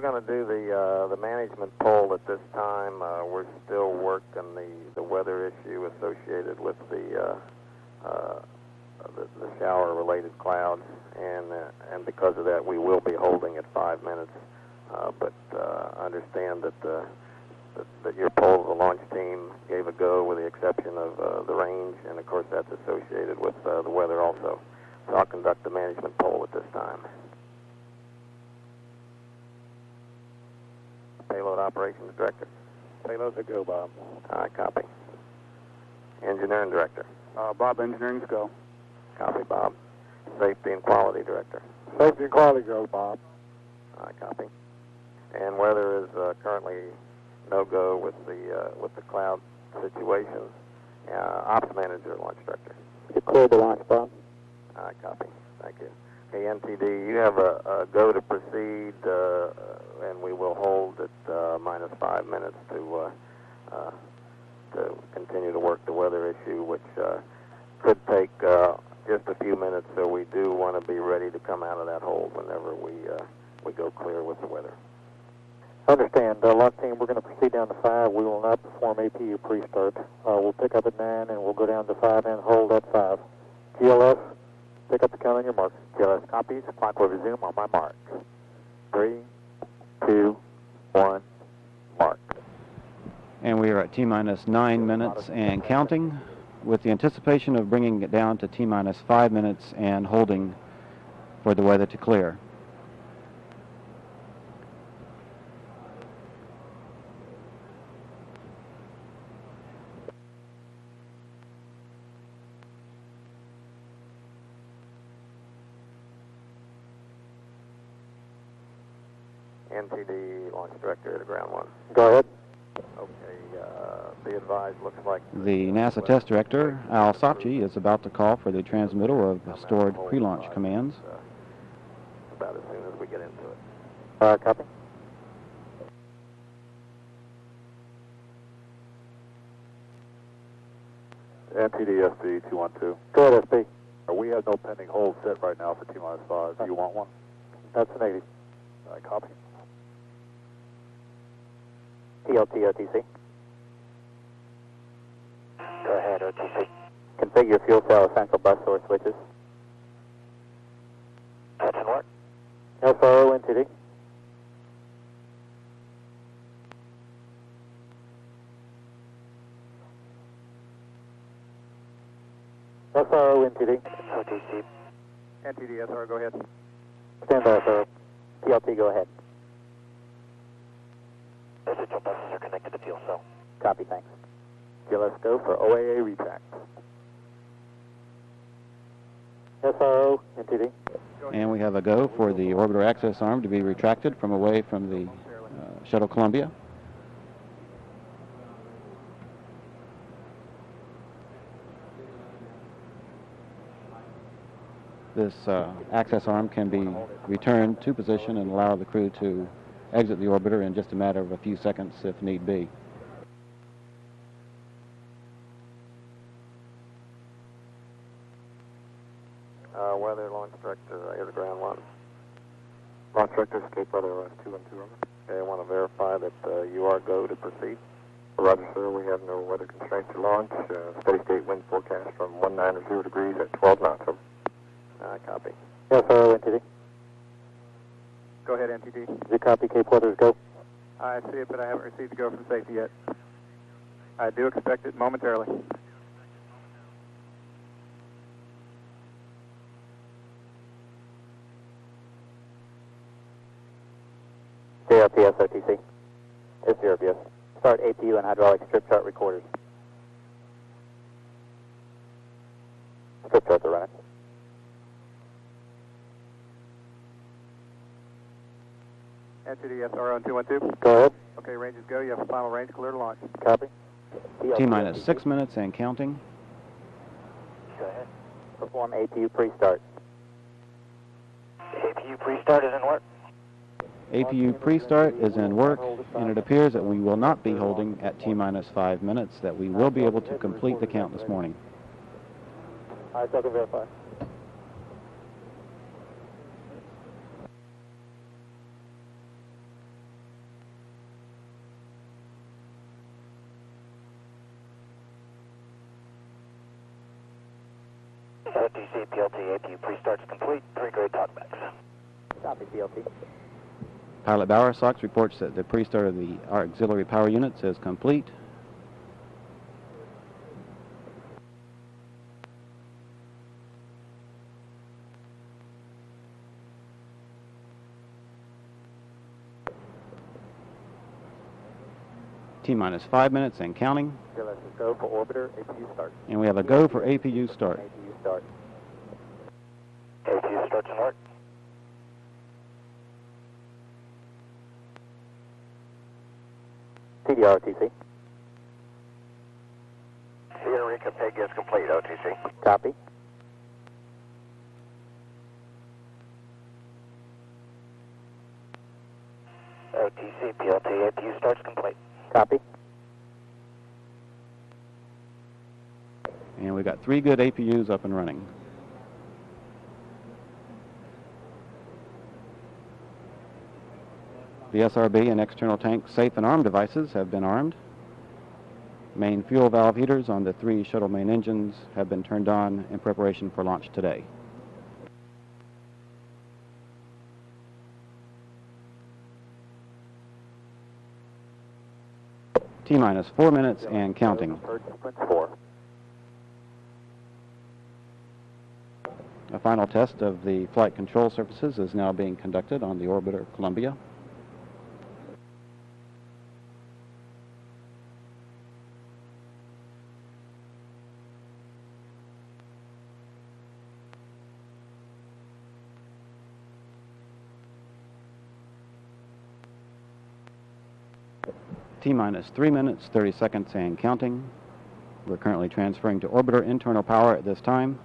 going to do the management poll at this time. We're still working the weather issue associated with the shower-related clouds, and because of that, we will be holding at 5 minutes. But understand that your poll of the launch team gave a go, with the exception of the range, and of course that's associated with the weather also. So I'll conduct the management poll at this time. Payload Operations Director. Payload's a go, Bob. All right, copy. Engineering Director. Bob, engineering's go. Copy, Bob. Safety and Quality Director. Safety and quality go, Bob. All right, copy. And weather is currently no-go with the cloud situation. Ops Manager, Launch Director. You cleared the launch, Bob. All right, copy. Thank you. Okay, NTD, you have a go to proceed, and we will hold at minus 5 minutes to continue to work the weather issue, which could take just a few minutes. So we do want to be ready to come out of that hold whenever we go clear with the weather. Understand. Launch team, we're going to proceed down to 5. We will not perform APU pre-start. We'll pick up at 9, and we'll go down to 5 and hold at 5. GLS, pick up the count on your mark. GLS copies. Clock will resume on my mark. 3, 2, 1, mark. And we are at T-minus 9 minutes and counting, with the anticipation of bringing it down to T-minus 5 minutes and holding for the weather to clear. NTD Launch Director to ground 1. Go ahead. Okay, be advised, looks like The NASA Test Director, Al Sachi, is about to call for the transmittal of stored pre-launch commands. About as soon as we get into it. Copy. NTD SD 212. Go ahead, SP. We have no pending hold set right now for T-minus 5. Do you want one? That's an 80. Copy. TLT OTC. Go ahead, OTC. Configure fuel cell essential bus source switches. That's in work. SRO NTD. SRO NTD. OTC. NTD SR, go ahead. Stand by, SRO. TLT, go ahead. Essential buses are connected to fuel cell. Copy, thanks. GLS go for OAA retract. SRO NTD. And we have a go for the orbiter access arm to be retracted from away from the Shuttle Columbia. This access arm can be returned to position and allow the crew to exit the orbiter in just a matter of a few seconds if need be. Weather Launch Director, air to ground 1. Launch Director, escape weather, 212. Okay, I want to verify that you are go to proceed. Roger, sir. We have no weather constraints to launch. Steady state wind forecast from 19 degrees at 12 knots. Copy. SRO NTD. Go ahead, NTD. Did you copy Cape Weather's go? I see it, but I haven't received the go from safety yet. I do expect it momentarily. JLTS OTC. It's ZRBS. Start APU and hydraulic strip chart recorders. Strip charts are running. NTD SRO on 212. Go ahead. Okay, range is go. You have a final range clear to launch. Copy. T-minus 6 minutes and counting. Go ahead. Perform APU pre-start. APU pre-start is in work. APU pre-start is in work, and it appears that we will not be holding at T-minus 5 minutes, that we will be able to complete the count this morning. All right, so I can verify. OTC, PLT, APU pre-start's complete. 3 grade talkbacks. Copy, PLT. Pilot Bowersox reports that the pre-start of the auxiliary power units is complete. T-minus 5 minutes and counting. GLS is go for orbiter, APU start. And we have a go for APU start. APU start. APU starts in arc. TDR, OTC. Sierra Rica peg is complete, OTC. Copy. OTC, PLT, APU starts complete. Copy. And we've got 3 good APUs up and running. The SRB and external tank safe and arm devices have been armed. Main fuel valve heaters on the 3 shuttle main engines have been turned on in preparation for launch today. T-minus 4 minutes and counting. Third sequence 4. A final test of the flight control surfaces is now being conducted on the orbiter Columbia. T-minus 3 minutes, 30 seconds and counting. We're currently transferring to orbiter internal power at this time.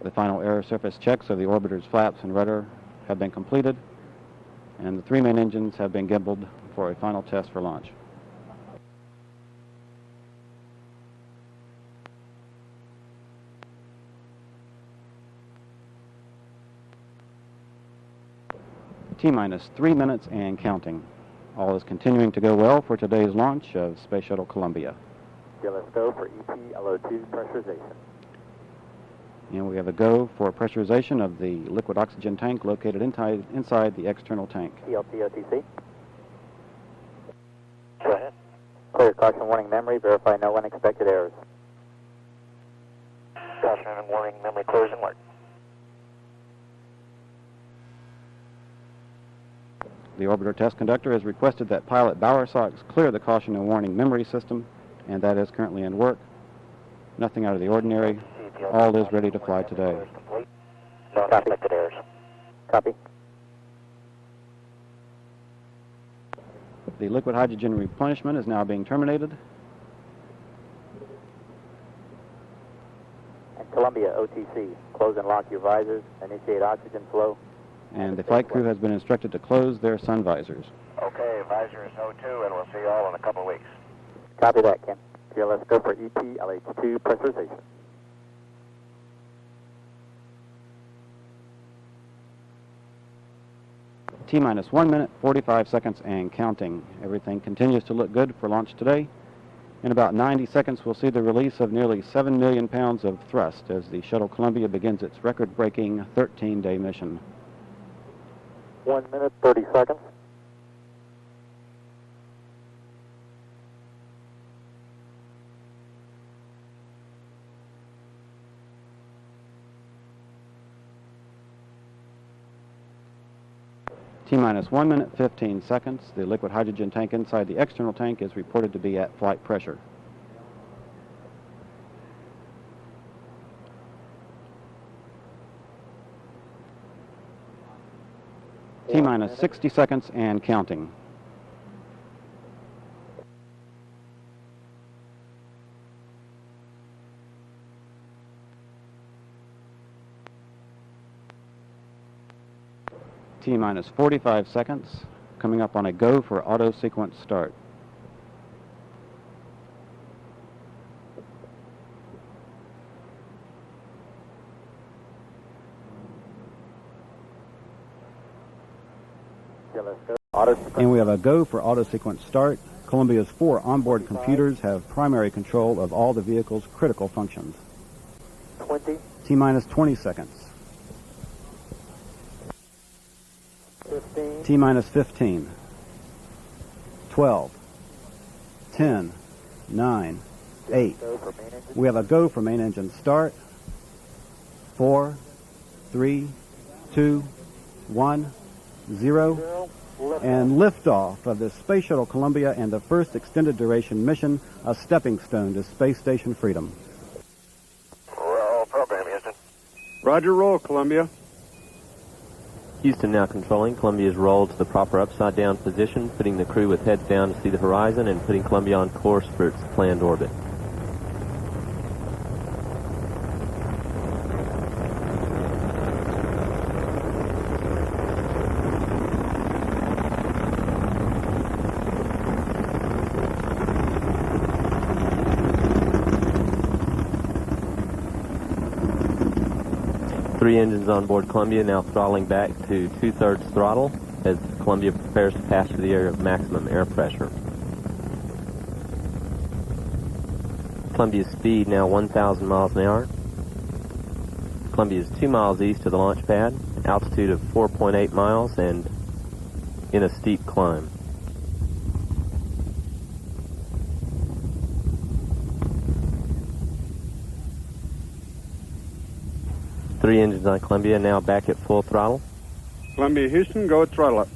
The final air surface checks of the orbiter's flaps and rudder have been completed, and the 3 main engines have been gimbaled for a final test for launch. T-minus 3 minutes and counting. All is continuing to go well for today's launch of Space Shuttle Columbia. GLS go for EP LO2 pressurization. And we have a go for pressurization of the liquid oxygen tank located inside the external tank. PLT, OTC. Go ahead. Clear caution warning memory. Verify no unexpected errors. Caution and warning, memory clears and alert. The orbiter test conductor has requested that pilot Bowersox clear the caution and warning memory system, and that is currently in work. Nothing out of the ordinary. All is ready to fly today. No unexpected errors. Copy. The liquid hydrogen replenishment is now being terminated. And Columbia, OTC. Close and lock your visors. Initiate oxygen flow. And the flight crew has been instructed to close their sun visors. Okay, visor is O2, and we'll see you all in a couple of weeks. Copy that, Ken. GLS go for EP LH2 pressurization. T-minus 1 minute, 45 seconds and counting. Everything continues to look good for launch today. In about 90 seconds, we'll see the release of nearly 7 million pounds of thrust as the Shuttle Columbia begins its record-breaking 13-day mission. 1 minute, 30 seconds. T-minus 1 minute, 15 seconds. The liquid hydrogen tank inside the external tank is reported to be at flight pressure. T-minus 60 seconds and counting. T-minus 45 seconds, coming up on a go for auto sequence start. GLS go. Auto sequence. And we have a go for auto sequence start. Columbia's 4 onboard computers have primary control of all the vehicle's critical functions. 20, T-minus 20 seconds. 15, T-minus 15. 12. 10. 9. 8. go for main engine. We have a go for main engine start. 4, 3, 2, 1, 0. 0, lift And liftoff of this Space Shuttle Columbia and the first extended duration mission, a stepping stone to Space Station Freedom. Roll program, Houston. Roger, roll, Columbia. Houston now controlling. Columbia is rolled to the proper upside-down position, putting the crew with heads down to see the horizon and putting Columbia on course for its planned orbit. Three engines on board Columbia now throttling back to 2/3 throttle as Columbia prepares to pass through the area of maximum air pressure. Columbia's speed now 1,000 miles an hour. Columbia is 2 miles east of the launch pad, altitude of 4.8 miles and in a steep climb. Three engines on Columbia now back at full throttle. Columbia, Houston, go at throttle up.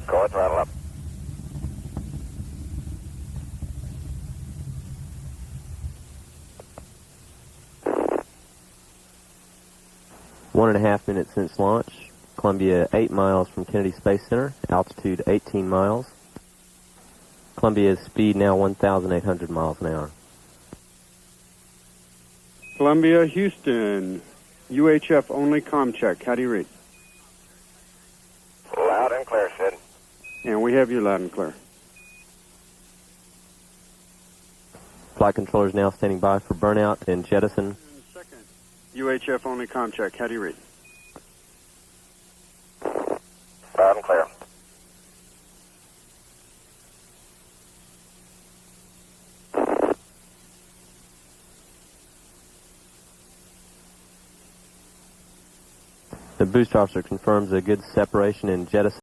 Go at throttle up. One and a half minutes since launch. Columbia 8 miles from Kennedy Space Center, altitude 18 miles. Columbia's speed now 1,800 miles an hour. Columbia, Houston, UHF only comm check. How do you read? Loud and clear, Sid. And we have you loud and clear. Flight controllers now standing by for burnout and jettison. Second, UHF only comm check. How do you read? Loud and clear. The booster officer confirms a good separation in jettison.